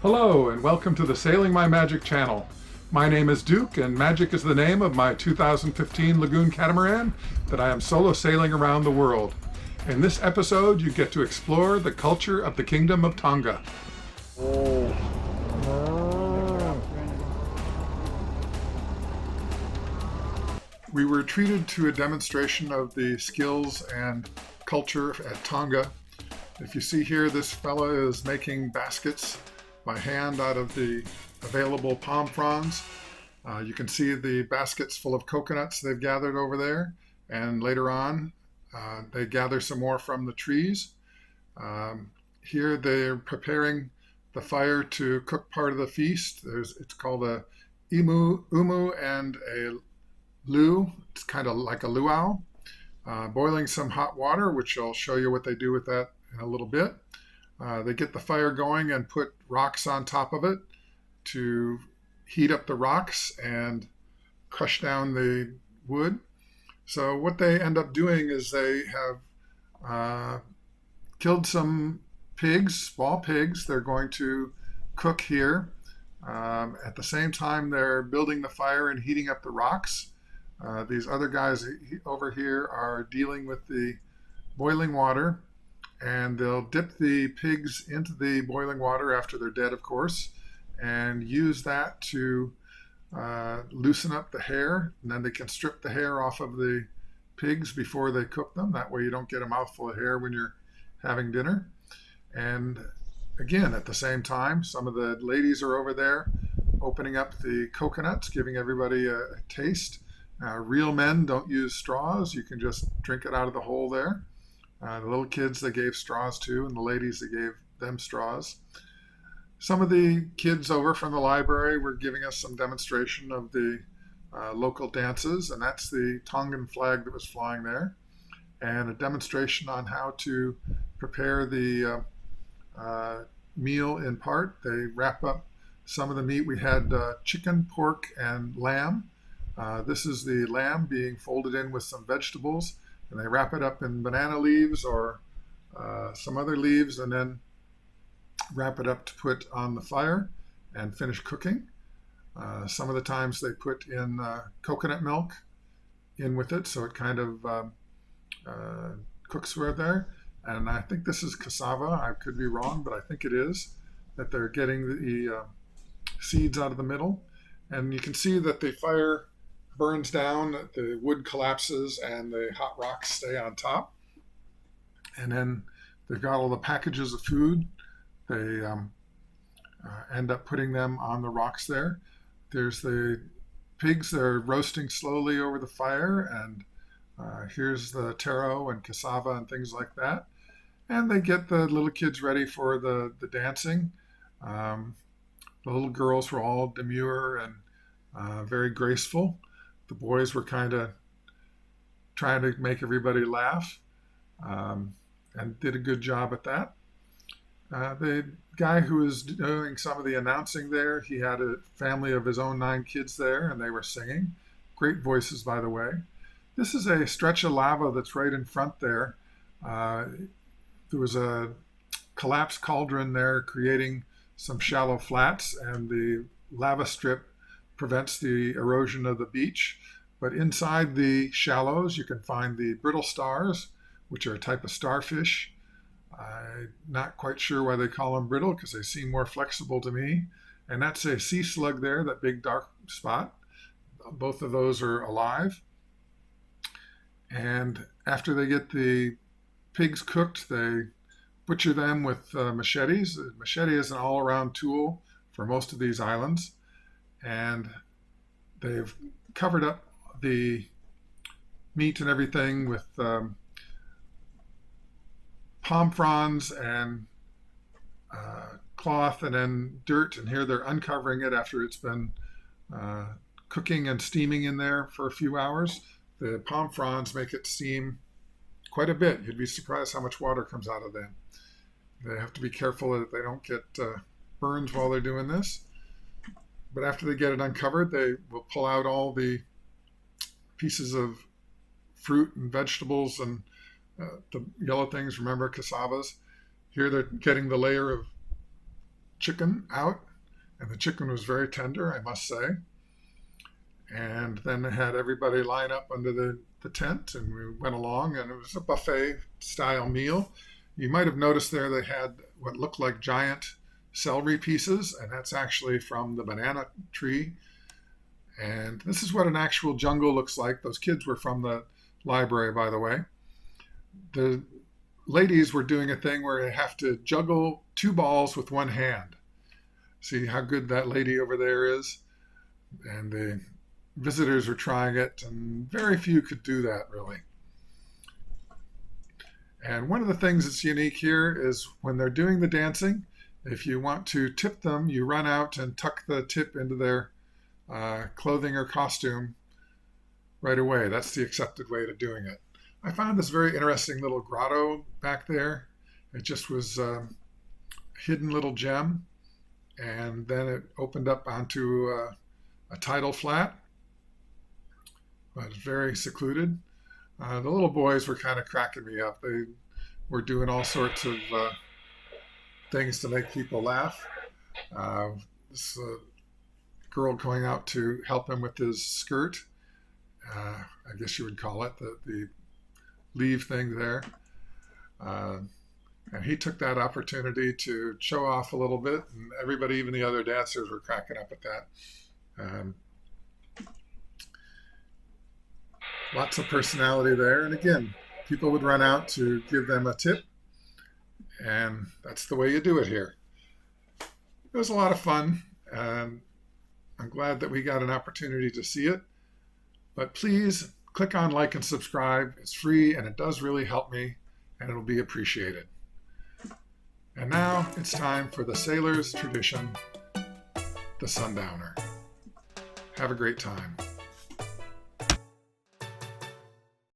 Hello and welcome to the Sailing My Magic channel. My name is Duke and Magic is the name of my 2015 Lagoon catamaran that I am solo sailing around the world. In this episode you get to explore the culture of the Kingdom of Tonga. We were treated to a demonstration of the skills and culture at Tonga. If you see here, this fella is making baskets by hand out of the available palm fronds. You can see the baskets full of coconuts they've gathered over there, and later on they gather some more from the trees. Here they're preparing the fire to cook part of the feast. It's called a umu and a lu. It's kind of like a luau. Boiling some hot water, which I'll show you what they do with that in a little bit. They get the fire going and put rocks on top of it to heat up the rocks and crush down the wood. So what they end up doing is they have killed some pigs, small pigs. They're going to cook here. At the same time they're building the fire and heating up the rocks. These other guys over here are dealing with the boiling water, and they'll dip the pigs into the boiling water after they're dead, of course, and use that to loosen up the hair, and then they can strip the hair off of the pigs before they cook them. That way you don't get a mouthful of hair when you're having dinner. And again, at the same time, some of the ladies are over there opening up the coconuts, giving everybody a taste. Real men don't use straws. You can just drink it out of the hole there. The little kids they gave straws to, and the ladies they gave them straws. Some of the kids over from the library were giving us some demonstration of the local dances, and that's the Tongan flag that was flying there, and a demonstration on how to prepare the meal in part. They wrap up some of the meat. We had chicken, pork, and lamb. This is the lamb being folded in with some vegetables, and they wrap it up in banana leaves or some other leaves, and then wrap it up to put on the fire and finish cooking. Some of the times they put in coconut milk in with it, so it kind of cooks right there. And I think this is cassava. I could be wrong, but I think it is, that they're getting the seeds out of the middle. And you can see that the fire burns down, the wood collapses, and the hot rocks stay on top. And then they've got all the packages of food. They end up putting them on the rocks there. There's the pigs. They're roasting slowly over the fire, and here's the taro and cassava and things like that. And they get the little kids ready for the dancing. The little girls were all demure and very graceful. The boys were kind of trying to make everybody laugh, and did a good job at that. The guy who was doing some of the announcing there, he had a family of his own 9 kids there, and they were singing. Great voices, by the way. This is a stretch of lava that's right in front there. There was a collapsed cauldron there creating some shallow flats, and the lava strip prevents the erosion of the beach. But inside the shallows you can find the brittle stars, which are a type of starfish. I'm not quite sure why they call them brittle, because they seem more flexible to me. And that's a sea slug there, that big dark spot. Both of those are alive. And after they get the pigs cooked, they butcher them with machetes. A machete is an all-around tool for most of these islands. And they've covered up the meat and everything with palm fronds and cloth and then dirt. And here they're uncovering it after it's been cooking and steaming in there for a few hours. The palm fronds make it steam quite a bit. You'd be surprised how much water comes out of them. They have to be careful that they don't get burns while they're doing this. But after they get it uncovered, they will pull out all the pieces of fruit and vegetables and the yellow things, remember, cassavas. Here they're getting the layer of chicken out, and the chicken was very tender, I must say. And then they had everybody line up under the tent, and we went along, and it was a buffet style meal. You might have noticed there they had what looked like giant celery pieces, and that's actually from the banana tree. And this is what an actual jungle looks like. Those kids were from the library, by the way. The ladies were doing a thing where they have to juggle 2 balls with 1 hand. See how good that lady over there is? And the visitors were trying it, and very few could do that, really. And one of the things that's unique here is when they're doing the dancing, if you want to tip them, you run out and tuck the tip into their clothing or costume right away. That's the accepted way to doing it. I found this very interesting little grotto back there. It just was a hidden little gem, and then it opened up onto a tidal flat, but it's very secluded. The little boys were kind of cracking me up. They were doing all sorts of things to make people laugh. This girl going out to help him with his skirt, I guess you would call it, the leave thing there. And he took that opportunity to show off a little bit, and everybody, even the other dancers, were cracking up at that. Lots of personality there. And again, people would run out to give them a tip, and that's the way you do it here. It was a lot of fun, and I'm glad that we got an opportunity to see it. But please click on like and subscribe. It's free, and it does really help me, and it'll be appreciated. And now it's time for the sailor's tradition, the sundowner. Have a great time.